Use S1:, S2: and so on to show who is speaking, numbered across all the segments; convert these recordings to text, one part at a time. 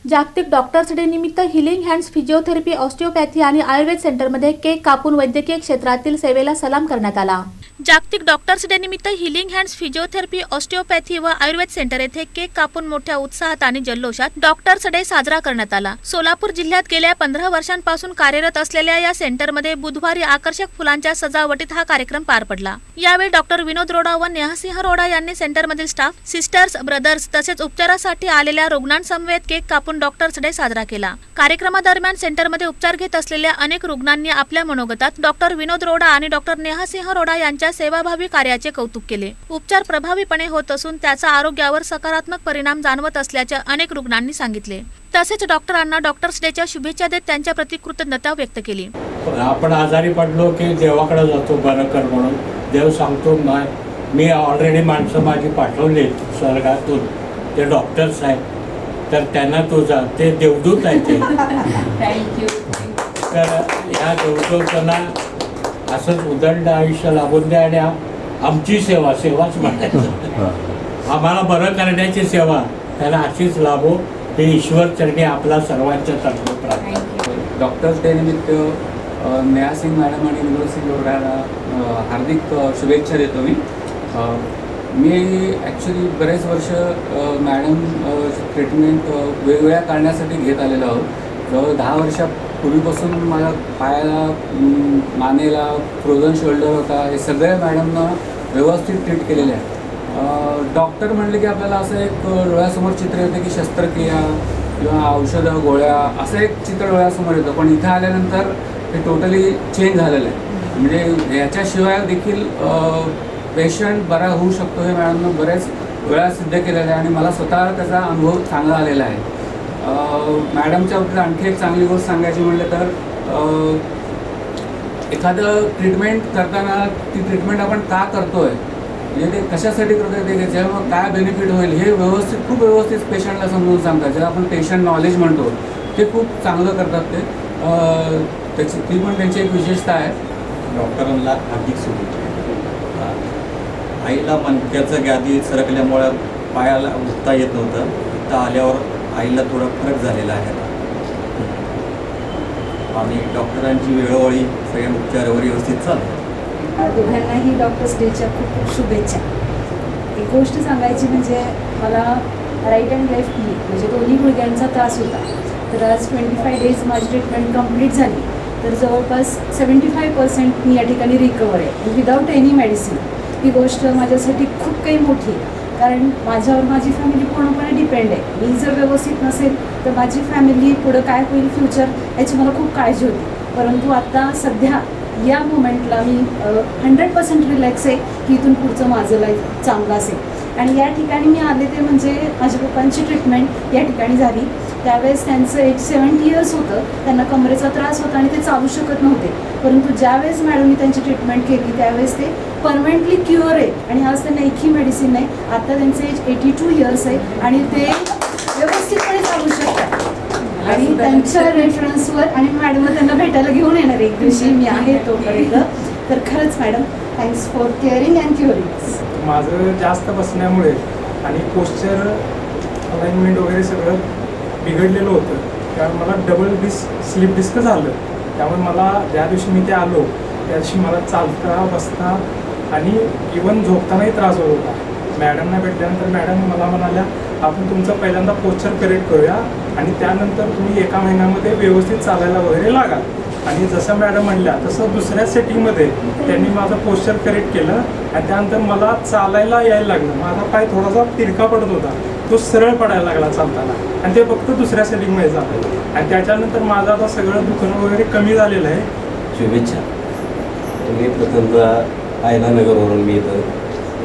S1: जागतिक doctors day निमित्त healing hands physiotherapy, osteopathy आणि आयुर्वेद सेंटरमध्ये केक कापून वैद्यकीय क्षेत्रातील सेवेला सलाम करण्यात आला। जागतिक डॉक्टर्स डे निमित्त हिलिंग हँड्स फिजिओथेरपी, ऑस्टिओपॅथी व आयुर्वेद सेंटर येथे केक कापून मोठ्या उत्साहात आणि जल्लोषात डॉक्टर्स डे साजरा करण्यात आला। सोलापूर जिल्ह्यात गेल्या 15 वर्षांपासून कार्यरत असलेल्या या सेंटरमध्ये बुधवारी आकर्षक फुलांच्या सजावटीत हा कार्यक्रम पार पडला। यावेळी डॉक्टर विनोद रोडा व नेहासिंह रोडा यांनी सेंटरमधील स्टाफ, सिस्टर्स, ब्रदर्स तसेच उपचारासाठी आलेल्या रुग्णांसमवेत केक कापून डॉक्टर्स डे साजरा केला। कार्यक्रमादरम्यान सेंटरमध्ये उपचार घेत असलेल्या अनेक रुग्णांनी आपल्या मनोगतात डॉक्टर विनोद रोडा आणि डॉक्टर नेहासिंह रोडा यांच्या सेवाभावी कार्याचे कौतुक केले। उपचार प्रभावीपणे होत असून त्याचा आरोग्यावर सकारात्मक परिणाम जाणवत असल्याचे अनेक रुग्णांनी सांगितले। तसेच डॉक्टरांना डॉक्टर्स डेच्या शुभेच्छा देत त्यांच्या प्रति कृतज्ञता व्यक्त केली।
S2: आपण आजारी पडलो की देवाकडे जातो बरं कर म्हणून। देव सांगतो मी ऑलरेडी माणसं माझी पाठवली स्वर्गातून, ते डॉक्टर्स आहेत, तर त्यांना तो जा, ते देवदूत आहे ते।
S3: थँक्यू।
S2: तर ह्या देवदूतांना असंच उदंड आयुष्य लाभून द्या आणि आमची सेवाच म्हणायचं, आम्हाला बरं करण्याची सेवा त्याला अशीच लाभो हे ईश्वर चरणी आपला सर्वांच्या तर्फे प्रार्थना।
S4: डॉक्टर्स डे निमित्त नेहासिंह मॅडम आणि विनोदसिंह रोडाला हार्दिक शुभेच्छा देतो मी ॲक्च्युली बरेच वर्ष मॅडम ट्रीटमेंट वेगवेगळ्या कारणासाठी घेत आलेलो आहोत। जवळ 10 वर्षापूर्वीपासून माझ्या पायाला, मानेला फ्रोझन शोल्डर होता, हे सगळ्या मॅडमना व्यवस्थित ट्रीट केलेले आहे। डॉक्टर म्हणले की आपल्याला असं एक डोळ्यासमोर चित्र येतं की शस्त्रक्रिया किंवा औषधं, गोळ्या असं एक चित्र डोळ्यासमोर येतं, पण इथं आल्यानंतर हे टोटली चेंज झालेलं आहे। म्हणजे याच्याशिवाय देखील पेशंट बरा होऊ शकतो हे मॅडमनं बरेच वेळा सिद्ध केलेलं आहे आणि मला स्वतः त्याचा अनुभव चांगला आलेला आहे। मॅडमच्या बाबतीत आणखी एक चांगली गोष्ट सांगायची म्हटलं तर एखादं ट्रीटमेंट करताना ती ट्रीटमेंट आपण का करतो आहे, म्हणजे ते कशासाठी करतो आहे, ते जेव्हा काय बेनिफिट होईल हे खूप व्यवस्थित पेशंटला समजून सांगतात। जेव्हा आपण पेशंट नॉलेज म्हणतो ते खूप चांगलं करतात ते, ती पण त्यांची एक विशेषता आहे।
S5: डॉक्टरांना हार्दिक शुभेच्छा। आईला मणक्याचं गादी सरकल्यामुळं पायाला उठता येत नव्हतं, तर आल्यावर आईला थोडा फरक झालेला आहे आणि डॉक्टरांची वेळोवेळी सगळ्या उपचारावर व्यवस्थित चालतात।
S3: दोघांनाही डॉक्टर्स डेच्या खूप खूप शुभेच्छा। एक गोष्ट सांगायची म्हणजे मला राईट अँड लेफ्ट नी म्हणजे दोन्ही गुडघ्यांचा त्रास होता, तर आज 25 डेज माझी ट्रीटमेंट कंप्लीट झाली, तर जवळपास 75% मी या ठिकाणी रिकवर आहे विदाऊट एनी मेडिसिन। ही गोष्ट माझ्यासाठी खूप काही मोठी आहे, कारण माझ्यावर माझी फॅमिली पूर्णपणे डिपेंड आहे। मी जर व्यवस्थित नसेल तर माझी फॅमिली पुढं काय होईल फ्युचर याची मला खूप काळजी होती, परंतु आता सध्या या मोमेंटला मी 100% रिलॅक्स आहे की इथून पुढचं माझं लाईफ चांगलं असेल। आणि या ठिकाणी मी आले ते म्हणजे माझ्या पप्पांची ट्रीटमेंट या ठिकाणी झाली, त्यावेळेस त्यांचं एज 70 इयर्स होतं, त्यांना कमरेचा त्रास होता आणि ते चालू शकत नव्हते, परंतु ज्यावेळेस मॅडमनी त्यांची ट्रीटमेंट केली त्यावेळेस ते परमनंटली क्युअर आहे आणि आज त्यांना एकही मेडिसिन नाही। आता त्यांचं एज 82 इयर्स आहे आणि ते व्यवस्थितपणे चालू शकतात आणि त्यांच्या रेफरन्सवर आणि मॅडमला त्यांना भेटायला घेऊन येणार एक दिवशी मी आहे तोपर्यंत। तर खरंच madam thanks for caring and curing.
S6: माझं जास्त बसण्यामुळे आणि पोस्चर अलाइनमेंट वगैरे सगळं बिघडलेलं होतं, त्यामुळे मला डबल स्लिप डिस्क झालं। त्यामुळे मला ज्या दिवशी मी ते आलो त्या दिवशी मला चालता बसता आणि इवन झोपतानाही त्रास होत होता। मॅडमना भेटल्यानंतर मॅडम मला म्हणाल्या आपण तुमचं पहिल्यांदा पोस्चर करेक्ट करूया आणि त्यानंतर तुम्ही 1 महिन्यामध्ये व्यवस्थित चालायला वगैरे लागा। आणि जसं मॅडम म्हणल्या तसं दुसऱ्या सेटिंगमध्ये त्यांनी माझं पोस्चर करेक्ट केलं आणि त्यानंतर मला चालायला यायला लागलं। माझा पाय थोडासा तिरका पडत होता, तो सरळ पडायला लागला चालताना आणि ते फक्त दुसऱ्या सेटिंगमध्ये झालं आणि त्याच्यानंतर माझं आता सगळं दुखणं वगैरे कमी झालेलं आहे।
S7: शुभेच्छा। तुम्ही प्रथमतः आयला नगरवरून मी इथं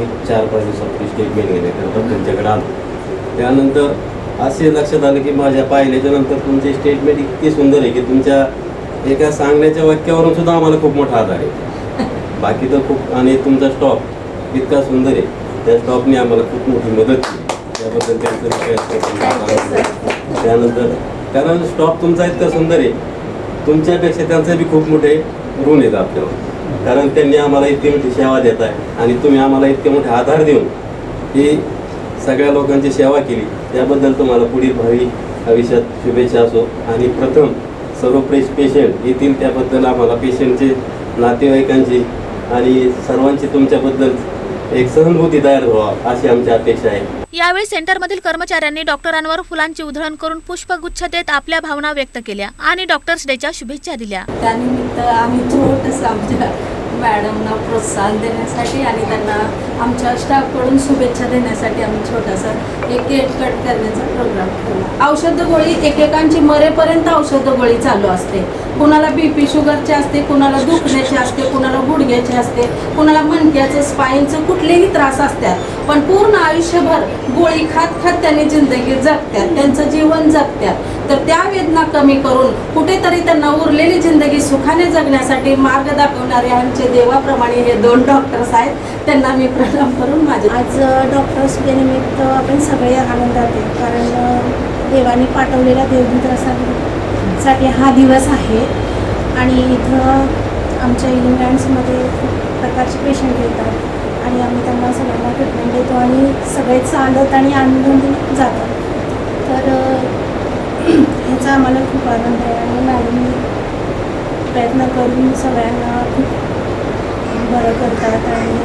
S7: एक 4-5 दिवसापूर्वी स्टेटमेंट घेण्याकरता तुमच्याकडे आलो। त्यानंतर असे लक्षात आलं की माझ्या पाहिल्याच्या नंतर तुमचे स्टेटमेंट इतकी सुंदर आहे की तुमच्या एका सांगण्याच्या वाक्यावरून सुद्धा आम्हाला खूप मोठा आधार आहे। बाकी तर खूप, आणि तुमचा स्टॉप इतका सुंदर आहे, त्या स्टॉपने आम्हाला खूप मोठी मदत केली, त्याबद्दल त्यांचं त्यानंतर कारण स्टॉप तुमचा इतका सुंदर आहे, तुमच्यापेक्षा त्यांचे बी खूप मोठे ऋण आहेत आपल्यावर, कारण त्यांनी आम्हाला इतकी मोठी सेवा देत आहे आणि तुम्ही आम्हाला इतके मोठे आधार देऊन ही सगळ्या लोकांची सेवा केली, त्याबद्दल तुम्हाला पुढील भावी आयुष्यात शुभेच्छा असो. आणि प्रथम सर्व पेशंट येतील त्याबद्दल आम्हाला पेशंटचे, नातेवाईकांची आणि सर्वांची तुमच्याबद्दल एक सहानुभूती तयार व्हावा अशी आमची अपेक्षा आहे.
S1: यावेळी सेंटरमधील कर्मचाऱ्यांनी डॉक्टरांवर फुलांची उधळण करून पुष्पगुच्छ देत आपल्या भावना व्यक्त केल्या आणि डॉक्टर्स डेच्या शुभेच्छा दिल्या.
S8: त्यानिमित्त आम्ही छोटंसं आमच्या मॅडमना प्रोत्साहन देण्यासाठी आणि त्यांना आमच्या स्टाफकडून शुभेच्छा देण्यासाठी आम्ही छोटासा एक केक कट करण्याचा प्रोग्राम केला. औषध गोळी एकेकांची मरेपर्यंत औषध गोळी चालू असते. कुणाला BP शुगरचे असते, कुणाला दुखण्याचे असते, कुणाला गुडघ्याचे असते, कुणाला मणक्याचं, स्पाईनचं कुठलेही त्रास असतात. पण पूर्ण आयुष्यभर गोळी खात खात त्यांनी जिंदगी जगतात, त्यांचं जीवन जगतात. तर त्या वेदना कमी करून कुठेतरी त्यांना उरलेली जिंदगी सुखाने जगण्यासाठी मार्ग दाखवणारे आमचे देवाप्रमाणे हे 2 डॉक्टर्स आहेत. त्यांना मी प्रणाम करून माझे
S9: आज डॉक्टर्स डे निमित्त आपण सगळे आनंदात आहे, कारण देवाने पाठवलेल्या देवदूतासाठी हा दिवस आहे. आणि इथं आमच्या हिलिंग हँड्समध्ये खूप प्रकारचे पेशंट येतात आणि आम्ही त्यांना सगळ्यांना ट्रीटमेंट देतो आणि सगळेच चालत आणि आनंदी जातात. तर ह्याचा आम्हाला खूप आनंद आहे आणि मॅडम प्रयत्न करून सगळ्यांना खूप बरं करतात आणि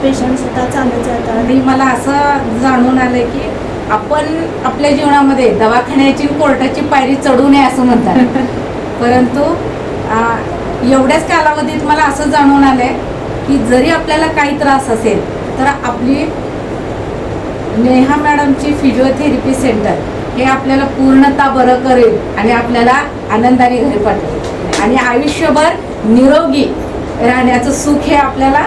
S9: पेशंटसुद्धा चालत जातात.
S8: आणि मला असं जाणून आलं की आपण आपल्या जीवनामध्ये दवाखान्याची कोर्टाची पायरी चढू नये असं म्हणतात. परंतु एवढ्याच कालावधीत मला असं जाणून आलंय की जरी आपल्याला काही त्रास असेल तर आपली नेहा मॅडमची फिजिओथेरपी सेंटर हे आपल्याला पूर्णतः बरं करेल आणि आपल्याला आनंदाने घरी पाठवेल आणि आयुष्यभर निरोगी राहण्याचं सुख हे आपल्याला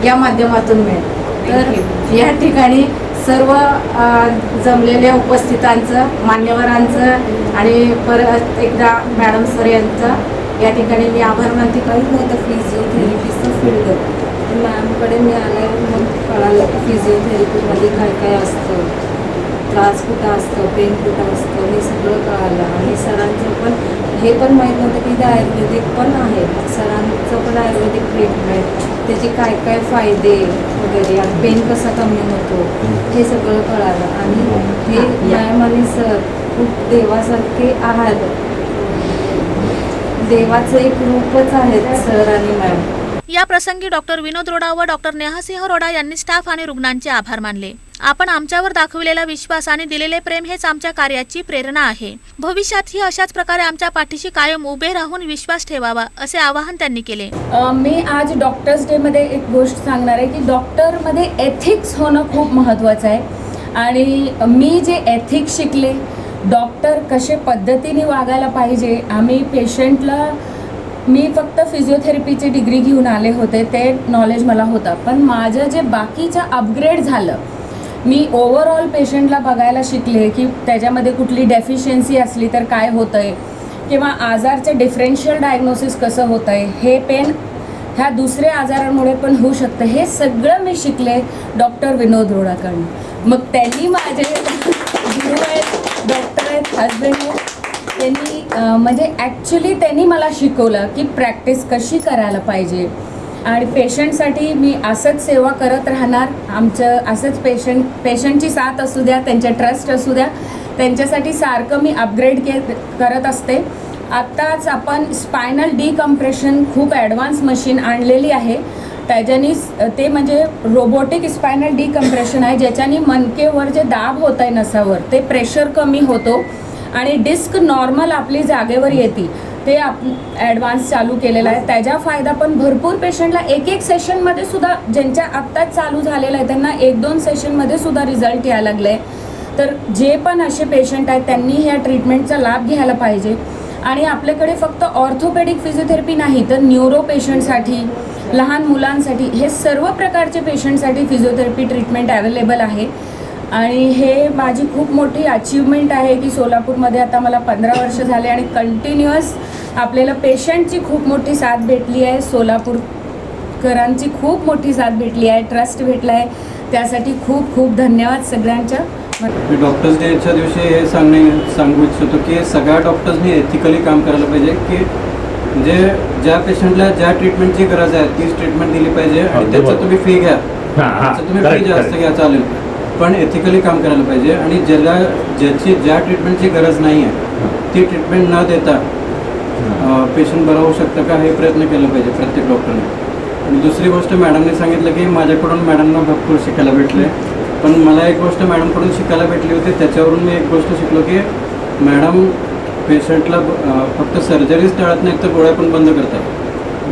S8: या माध्यमातून मिळेल. तर या ठिकाणी सर्व जमलेल्या उपस्थितांचं, मान्यवरांचं आणि परत एकदा मॅडम सर यांचं या ठिकाणी मी आभार मानते.
S3: काही नव्हतं फिजिओथेरपीचं फील्ड मॅमकडे मी आल्यावर मग कळालं की फिजिओथेरपीमध्ये काय काय असतं, त्रास कुठं असतं, पेन कुठं असतं, हे सगळं कळालं. आणि सरांचं पण हे पण माहीत नव्हतं की ते आयुर्वेदिक पण आहे. सरांचं पण आयुर्वेदिक ट्रीटमेंट, त्याचे काय काय फायदे वगैरे आणि पेन कसा कमी होतो हे सगळं कळालं. आणि हे मॅम आणि सर खूप देवासारखे आहात, देवाचं एक रूपच आहेत सर आणि मॅम.
S1: या प्रसंगी डॉक्टर विनोद रोडा व डॉक्टर नेहासिंह रोडा यांनी स्टाफ आणि रुग्णांचे आभार मानले. आपण आमच्यावर दाखविलेला विश्वास आणि दिलेले प्रेम हेच आमच्या कार्याची प्रेरणा आहे. भविष्यातही अशाच प्रकारे आमच्या पाठीशी कायम उभे राहून विश्वास ठेवावा असे आवाहन त्यांनी केले.
S3: मी आज डॉक्टर्स डेमध्ये एक गोष्ट सांगणार आहे की डॉक्टरमध्ये एथिक्स होणं खूप महत्त्वाचं आहे. आणि मी जे एथिक्स शिकले, डॉक्टर कसे पद्धतीने वागायला पाहिजे, आम्ही पेशंटला, मी फक्त फिजिओथेरपीची डिग्री घेऊन आले होते, ते नॉलेज मला होतं. पण माझं जे बाकीचं अपग्रेड झालं, मी ओव्हरऑल पेशंटला बघायला शिकले की त्याच्यामध्ये कुठली डेफिशियन्सी असली तर काय होतं आहे, किंवा आजारचं डिफरेन्शियल डायग्नोसिस कसं होतं आहे, हे पेन ह्या दुसऱ्या आजारांमुळे पण होऊ शकतं, हे सगळं मी शिकले डॉक्टर विनोद रोडाकडून. मग त्यांनी माझे गुरु आहेत, डॉक्टर आहेत, हजबंड आहेत. त्यांनी म्हणजे ॲक्च्युली त्यांनी मला शिकवलं की प्रॅक्टिस कशी करायला पाहिजे. आणि पेशंटसाठी मी असंच सेवा करत राहणार. आमचं असंच पेशंटची साथ असू द्या, त्यांच्या ट्रस्ट असू द्या, त्यांच्यासाठी सारखं मी अपग्रेड करत असते. आत्ताच आपण स्पायनल डिकम्प्रेशन खूप ॲडव्हान्स मशीन आणलेली आहे. त्याच्यानी ते म्हणजे रोबोटिक स्पायनल डिकम्प्रेशन आहे, ज्याच्यानी मणकेवर जे दाब होत आहे नसावर ते प्रेशर कमी होतो आणि डिस्क नॉर्मल आपली जागेवर येते. ते ॲडव्हान्स चालू केलेलं आहे. त्याचा फायदा पण भरपूर पेशंटला एक सेशनमध्ये सुद्धा, ज्यांच्या आत्ताच चालू झालेलं आहे त्यांना 1-2 सेशनमध्ये सुद्धा रिझल्ट यायला लागले आहे. तर जे पण असे पेशंट आहेत त्यांनी ह्या ट्रीटमेंटचा लाभ घ्यायला पाहिजे. आणि आपल्याकडे फक्त ऑर्थोपेडिक फिजिओथेरपी नाही तर न्यूरो पेशंटसाठी, लहान मुलांसाठी, हे सर्व प्रकारचे पेशंटसाठी फिजिओथेरपी ट्रीटमेंट अवेलेबल आहे. आणि हे माझी खूप मोठी अचीवमेंट आहे की सोलापूरमध्ये आता मला 15 वर्ष झाले आणि कंटिन्युअस आपल्याला पेशंटची खूप मोठी साथ भेटली आहे, सोलापूरकरांची खूप मोठी साथ भेटली आहे, ट्रस्ट भेटला आहे. त्यासाठी खूप खूप धन्यवाद सगळ्यांच्या.
S10: मी डॉक्टर्स डेच्या दिवशी हे सांगू इच्छितो की सगळ्या डॉक्टर्सनी एथिकली काम करायला पाहिजे की म्हणजे ज्या पेशंटला ज्या ट्रीटमेंटची गरज आहे तीच ट्रीटमेंट दिली पाहिजे. आणि त्याचं तुम्ही फी घ्या, त्याचं तुम्ही फी जास्त घ्या चालेल, पण एथिकली काम करायला पाहिजे आणि ज्या ट्रीटमेंटची गरज नाही आहे ती ट्रीटमेंट न देता पेशंट बरा होऊ शकतं का हे प्रयत्न केला पाहिजे प्रत्येक डॉक्टरने. आणि दुसरी गोष्ट मॅडमने सांगितलं की माझ्याकडून मॅडमना भरपूर शिकायला भेटले, पण मला एक गोष्ट मॅडमकडून शिकायला भेटली होती. त्याच्यावरून मी एक गोष्ट शिकलो की मॅडम पेशंटला फक्त सर्जरीच टाळत नाही तर गोळ्या पण बंद करतात.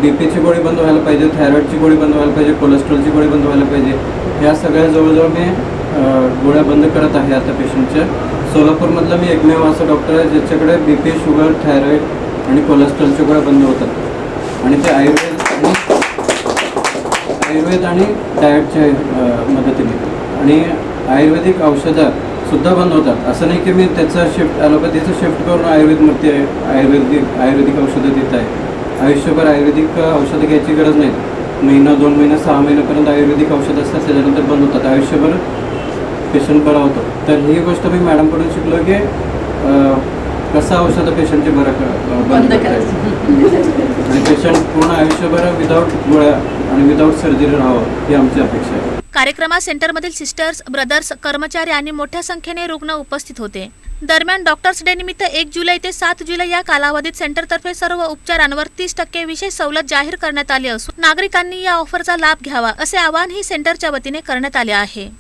S10: बीपीची गोळी बंद व्हायला पाहिजे, थायरॉईडची गोळी बंद व्हायला पाहिजे, कोलेस्ट्रॉलची गोळी बंद व्हायला पाहिजे. या सगळ्या जवळजवळ मी गोळ्या बंद करत आहे आता पेशंटच्या. सोलापूरमधला मी एकमेव असा डॉक्टर आहे ज्याच्याकडे बीपी, शुगर, थायरॉईड आणि कोलेस्ट्रॉलच्या गोळ्या बंद होतात. आणि ते आयुर्वेद आणि डाएटच्या मदतीने आणि आयुर्वेदिक औषधंसुद्धा बंद होतात. असं नाही की मी त्याचं ॲलोपॅथीचं शिफ्ट करून आयुर्वेदमध्ये आयुर्वेदिक औषधं देत आहे. आयुष्यभर आयुर्वेदिक औषधं घ्यायची गरज नाही. महिना, 2 महिने, 6 महिन्यापर्यंत आयुर्वेदिक औषधं असतात, त्याच्यानंतर बंद होतात. आयुष्यभर पेशंट बरा होतो. तर ही गोष्ट मी मॅडमकडून शिकलो की कसं औषधं पेशंटचे बंद करायचं आणि पेशंट पूर्ण आयुष्यभर विदाऊट गोळ्या आणि विदाऊट सर्जरी राहावं ही आमची अपेक्षा आहे.
S1: कार्यक्रमात सेंटरमधील सिस्टर्स, ब्रदर्स, कर्मचारी आणि मोठ्या संख्येने रुग्ण उपस्थित होते. दरम्यान डॉक्टर्स डे निमित्त 1 जुलै ते 7 जुलै या कालावधीत सेंटरतर्फे सर्व उपचारांवर 30% विशेष सवलत जाहीर करण्यात आली असून नागरिकांनी या ऑफरचा लाभ घ्यावा असे आवाहनही सेंटरच्या वतीने करण्यात आले आहे.